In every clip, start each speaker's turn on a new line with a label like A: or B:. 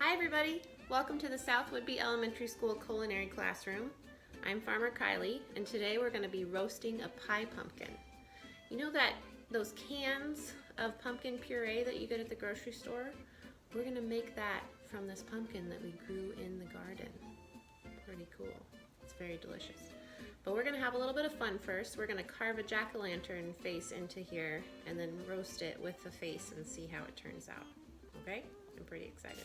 A: Hi everybody! Welcome to the South Woodby Elementary School Culinary Classroom. I'm Farmer Kylie, and today we're going to be roasting a pie pumpkin. You know those cans of pumpkin puree that you get at the grocery store? We're going to make that from this pumpkin that we grew in the garden. Pretty cool. It's very delicious. But we're going to have a little bit of fun first. We're going to carve a jack-o'-lantern face into here and then roast it with the face and see how it turns out. Okay? I'm pretty excited.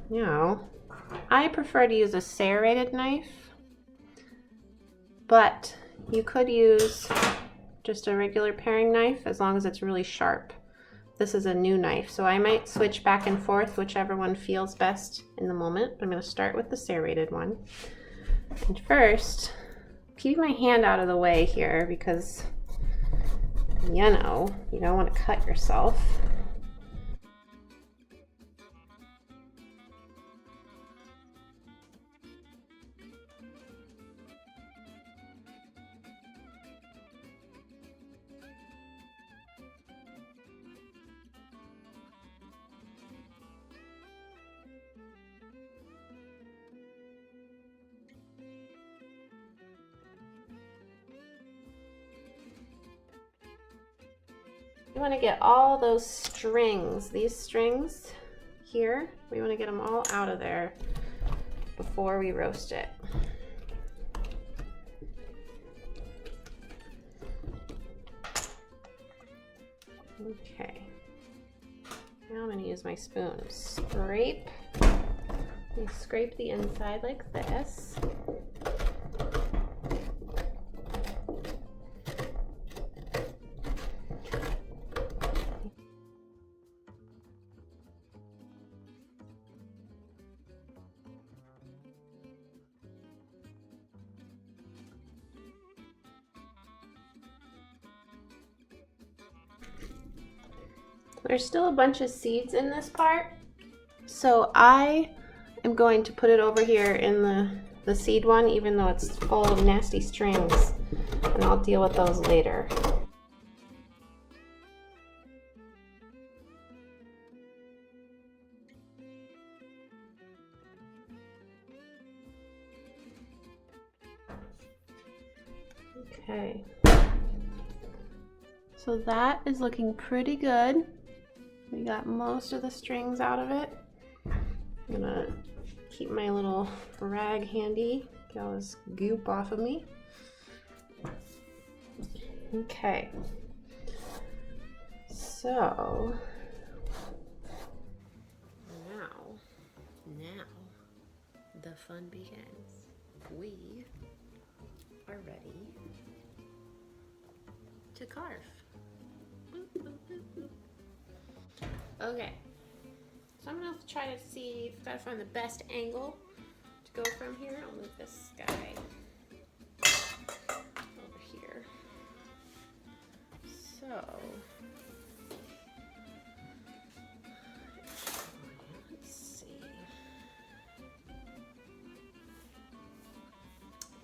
A: Now, I prefer to use a serrated knife, but you could use just a regular paring knife as long as it's really sharp. This is a new knife, so I might switch back and forth, whichever one feels best in the moment. I'm going to start with the serrated one. And first, keep my hand out of the way here because, you know, you don't want to cut yourself. You want to get all those strings, these strings here, we want to get them all out of there before we roast it. Okay, now I'm going to use my spoon. Scrape the inside like this. There's still a bunch of seeds in this part, so I am going to put it over here in the seed one, even though it's full of nasty strings, and I'll deal with those later. Okay, so that is looking pretty good. We got most of the strings out of it. I'm gonna keep my little rag handy, get all this goop off of me. Okay, so now the fun begins. We are ready to carve. Okay, so I'm gonna try to see, gotta find the best angle to go from here. I'll move this guy over here. So, let's see.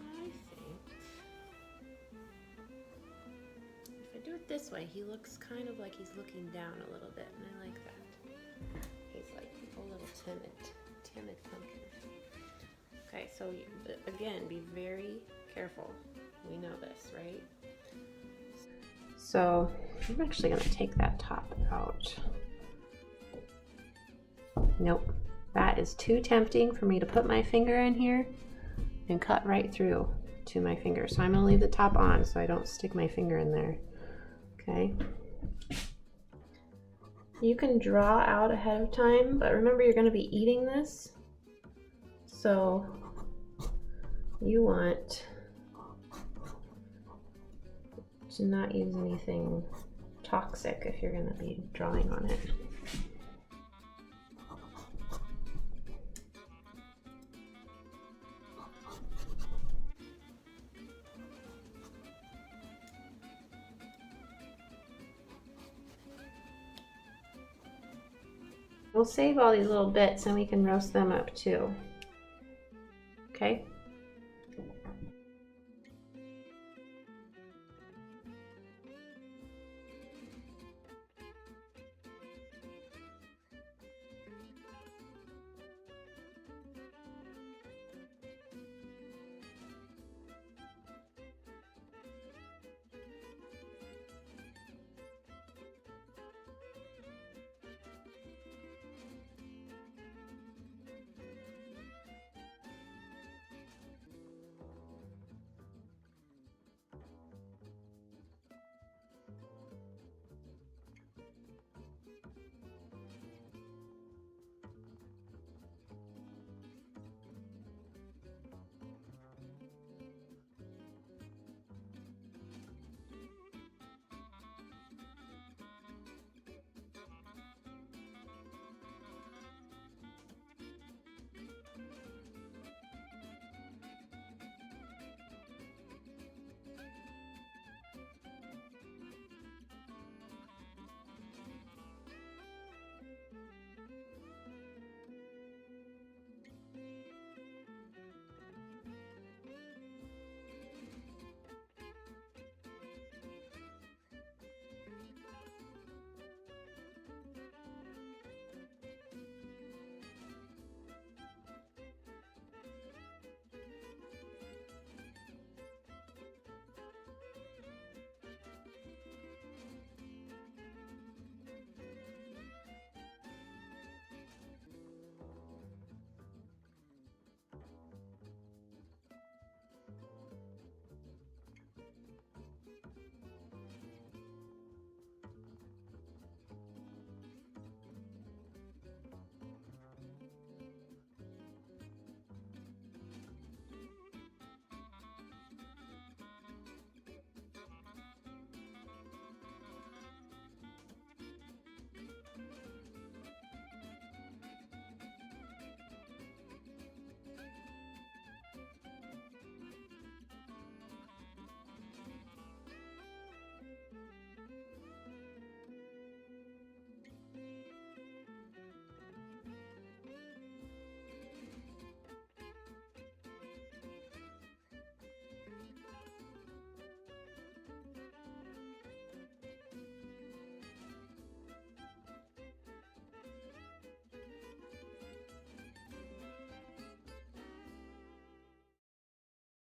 A: I think if I do it this way, he looks kind of like he's looking down a little bit, and I like that. He's like a little timid pumpkin. Okay, so again, be very careful. We know this, right? So I'm actually going to take that top out. Nope, that is too tempting for me to put my finger in here and cut right through to my finger. So I'm going to leave the top on so I don't stick my finger in there. Okay. You can draw out ahead of time, but remember you're going to be eating this, so you want to not use anything toxic if you're going to be drawing on it. We'll save all these little bits and we can roast them up too. Okay?